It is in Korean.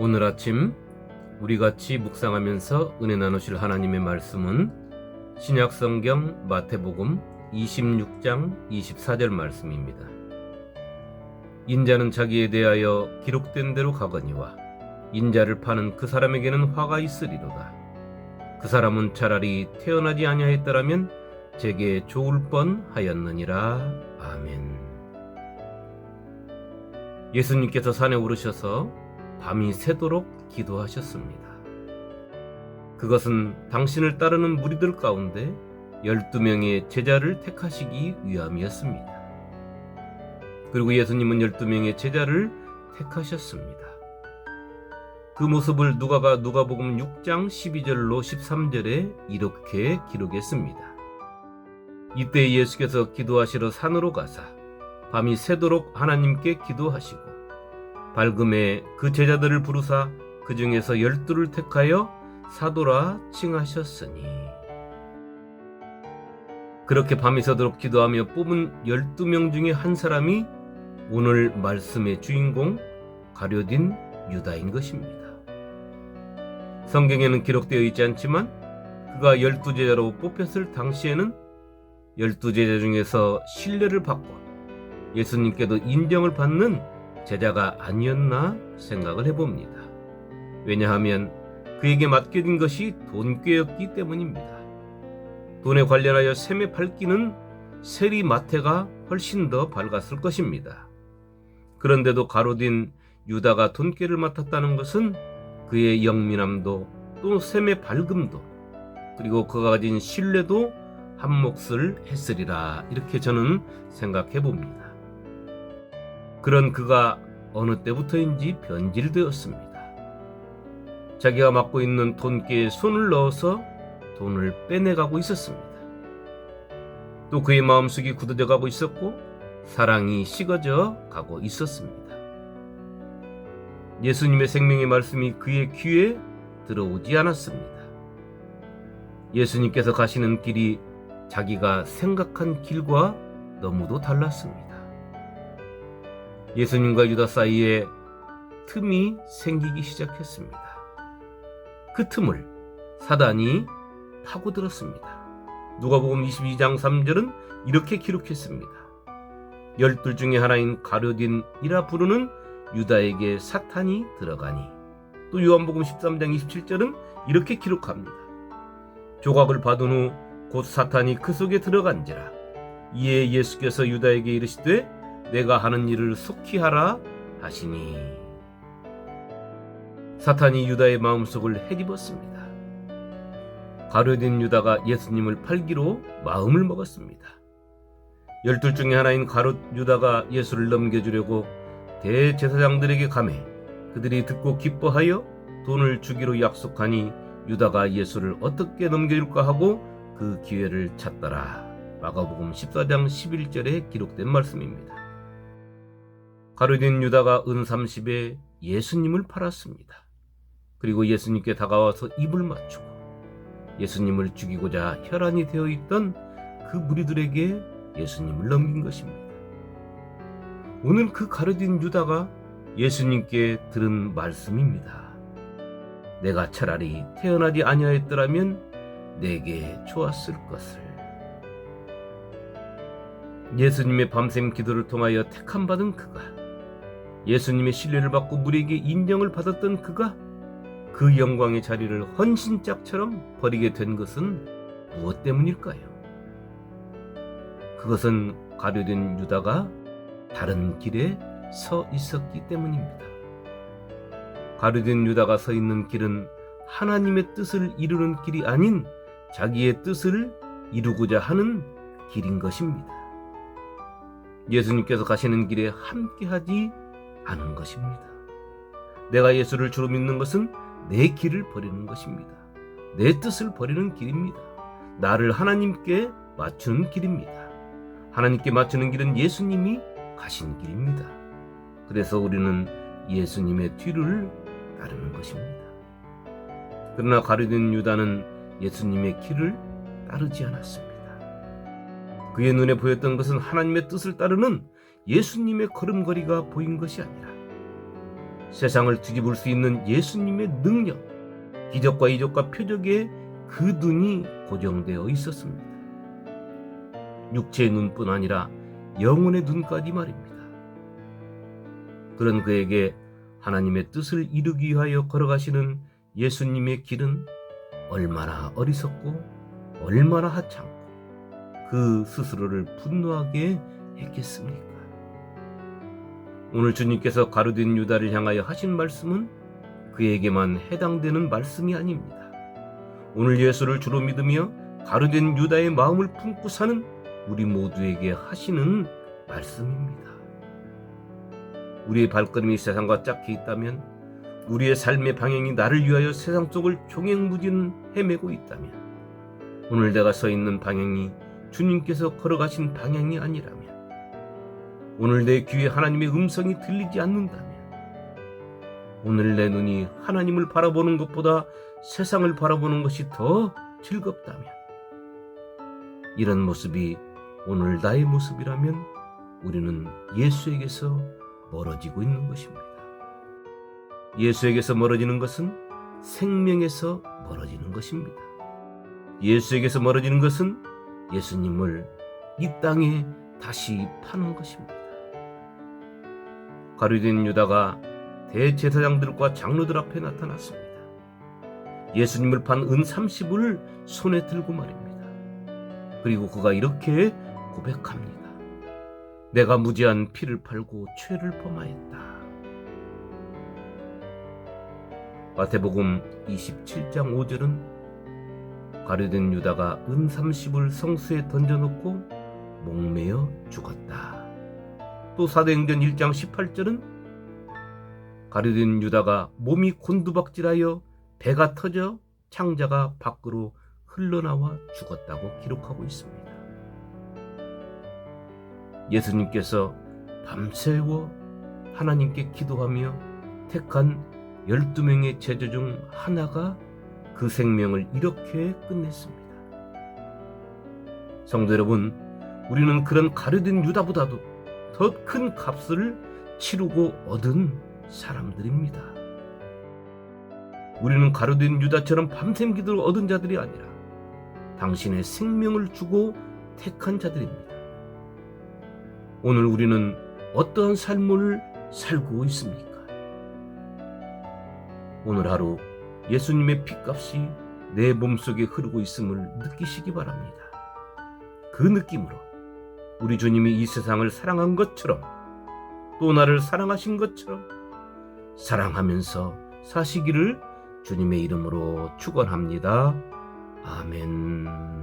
오늘 아침 우리 같이 묵상하면서 은혜 나누실 하나님의 말씀은 신약성경 마태복음 26장 24절 말씀입니다. 인자는 자기에 대하여 기록된 대로 가거니와 인자를 파는 그 사람에게는 화가 있으리로다. 그 사람은 차라리 태어나지 아니하였더라면 제게 좋을 뻔하였느니라. 아멘. 예수님께서 산에 오르셔서 밤이 새도록 기도하셨습니다. 그것은 당신을 따르는 무리들 가운데 12명의 제자를 택하시기 위함이었습니다. 그리고 예수님은 12명의 제자를 택하셨습니다. 그 모습을 누가복음 6장 12절로 13절에 이렇게 기록했습니다. 이때 예수께서 기도하시러 산으로 가사 밤이 새도록 하나님께 기도하시고 밝음에 그 제자들을 부르사 그 중에서 12를 택하여 사도라 칭하셨으니, 그렇게 밤이 새도록 기도하며 뽑은 12명 중에 한 사람이 오늘 말씀의 주인공 가룟 유다인 것입니다. 성경에는 기록되어 있지 않지만 그가 12제자로 뽑혔을 당시에는 12제자 중에서 신뢰를 받고 예수님께도 인정을 받는 제자가 아니었나 생각을 해봅니다. 왜냐하면 그에게 맡겨진 것이 돈꾀였기 때문입니다. 돈에 관련하여 셈에 밝기는 세리 마태가 훨씬 더 밝았을 것입니다. 그런데도 가룟 유다가 돈꾀를 맡았다는 것은 그의 영민함도 또 셈의 밝음도 그리고 그가 가진 신뢰도 한 몫을 했으리라, 이렇게 저는 생각해 봅니다. 그런 그가 어느 때부터인지 변질되었습니다. 자기가 맡고 있는 돈깨에 손을 넣어서 돈을 빼내가고 있었습니다. 또 그의 마음속이 굳어져 가고 있었고 사랑이 식어져 가고 있었습니다. 예수님의 생명의 말씀이 그의 귀에 들어오지 않았습니다. 예수님께서 가시는 길이 자기가 생각한 길과 너무도 달랐습니다. 예수님과 유다 사이에 틈이 생기기 시작했습니다. 그 틈을 사단이 파고들었습니다. 누가복음 22장 3절은 이렇게 기록했습니다. 12 중에 하나인 가룟이라 부르는 유다에게 사탄이 들어가니, 또 요한복음 13장 27절은 이렇게 기록합니다. 조각을 받은 후 곧 사탄이 그 속에 들어간지라. 이에 예수께서 유다에게 이르시되 내가 하는 일을 속히 하라 하시니. 사탄이 유다의 마음속을 헤집었습니다. 가룟 유다가 예수님을 팔기로 마음을 먹었습니다. 12 중에 하나인 가룟 유다가 예수를 넘겨주려고 대제사장들에게 가매 그들이 듣고 기뻐하여 돈을 주기로 약속하니 유다가 예수를 어떻게 넘겨줄까 하고 그 기회를 찾더라. 마가복음 14장 11절에 기록된 말씀입니다. 가룟 유다가 은 30에 예수님을 팔았습니다. 그리고 예수님께 다가와서 입을 맞추고 예수님을 죽이고자 혈안이 되어 있던 그 무리들에게 예수님을 넘긴 것입니다. 오늘 그 가룟 유다가 예수님께 들은 말씀입니다. 내가 차라리 태어나지 아니하였더라면 내게 좋았을 것을. 예수님의 밤샘 기도를 통하여 택함받은 그가, 예수님의 신뢰를 받고 무리에게 인정을 받았던 그가 그 영광의 자리를 헌신짝처럼 버리게 된 것은 무엇 때문일까요? 그것은 가룟 유다가 다른 길에 서 있었기 때문입니다. 가룟 유다가 서 있는 길은 하나님의 뜻을 이루는 길이 아닌 자기의 뜻을 이루고자 하는 길인 것입니다. 예수님께서 가시는 길에 함께하지 않은 것입니다. 내가 예수를 주로 믿는 것은 내 길을 버리는 것입니다. 내 뜻을 버리는 길입니다. 나를 하나님께 맞추는 길입니다. 하나님께 맞추는 길은 예수님이 가신 길입니다. 그래서 우리는 예수님의 뒤를 따르는 것입니다. 그러나 가룟 유다는 예수님의 길을 따르지 않았습니다. 그의 눈에 보였던 것은 하나님의 뜻을 따르는 예수님의 걸음걸이가 보인 것이 아니라 세상을 뒤집을 수 있는 예수님의 능력, 기적과 이적과 표적에 그 눈이 고정되어 있었습니다. 육체의 눈뿐 아니라 영혼의 눈까지 말입니다. 그런 그에게 하나님의 뜻을 이루기 위하여 걸어가시는 예수님의 길은 얼마나 어리석고 얼마나 하찮고 그 스스로를 분노하게 했겠습니까? 오늘 주님께서 가룟된 유다를 향하여 하신 말씀은 그에게만 해당되는 말씀이 아닙니다. 오늘 예수를 주로 믿으며 가룟된 유다의 마음을 품고 사는 우리 모두에게 하시는 말씀입니다. 우리의 발걸음이 세상과 짝해 있다면, 우리의 삶의 방향이 나를 위하여 세상 속을 종횡무진 헤매고 있다면, 오늘 내가 서 있는 방향이 주님께서 걸어가신 방향이 아니라면, 오늘 내 귀에 하나님의 음성이 들리지 않는다면, 오늘 내 눈이 하나님을 바라보는 것보다 세상을 바라보는 것이 더 즐겁다면, 이런 모습이 오늘 나의 모습이라면 우리는 예수에게서 멀어지고 있는 것입니다. 예수에게서 멀어지는 것은 생명에서 멀어지는 것입니다. 예수에게서 멀어지는 것은 예수님을 이 땅에 다시 파는 것입니다. 가룟된 유다가 대제사장들과 장로들 앞에 나타났습니다. 예수님을 판 은 30을 손에 들고 말입니다. 그리고 그가 이렇게 고백합니다. 내가 무지한 피를 팔고 죄를 범하였다. 마태복음 27장 5절은 가룟된 유다가 은 30을 성수에 던져놓고 목매어 죽었다. 또 사도행전 1장 18절은 가룟된 유다가 몸이 곤두박질하여 배가 터져 창자가 밖으로 흘러나와 죽었다고 기록하고 있습니다. 예수님께서 밤새워 하나님께 기도하며 택한 12명의 제자 중 하나가 그 생명을 이렇게 끝냈습니다. 성도 여러분, 우리는 그런 가룟된 유다보다도 더 큰 값을 치르고 얻은 사람들입니다. 우리는 가룟된 유다처럼 밤샘 기도를 얻은 자들이 아니라 당신의 생명을 주고 택한 자들입니다. 오늘 우리는 어떠한 삶을 살고 있습니까? 오늘 하루 예수님의 피값이 내 몸속에 흐르고 있음을 느끼시기 바랍니다. 그 느낌으로 우리 주님이 이 세상을 사랑한 것처럼, 또 나를 사랑하신 것처럼 사랑하면서 사시기를 주님의 이름으로 축원합니다. 아멘.